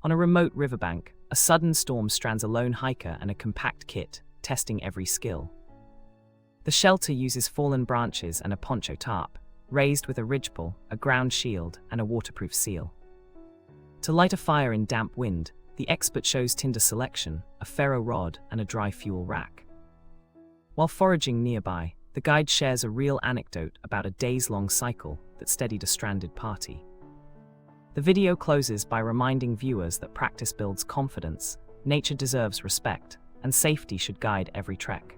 On a remote riverbank, a sudden storm strands a lone hiker and a compact kit, testing every skill. The shelter uses fallen branches and a poncho tarp, raised with a ridgepole, a ground shield, and a waterproof seal. To light a fire in damp wind, the expert shows tinder selection, a ferro rod, and a dry fuel rack. While foraging nearby, the guide shares a real anecdote about a days-long cycle that steadied a stranded party. The video closes by reminding viewers that practice builds confidence, nature deserves respect, and safety should guide every trek.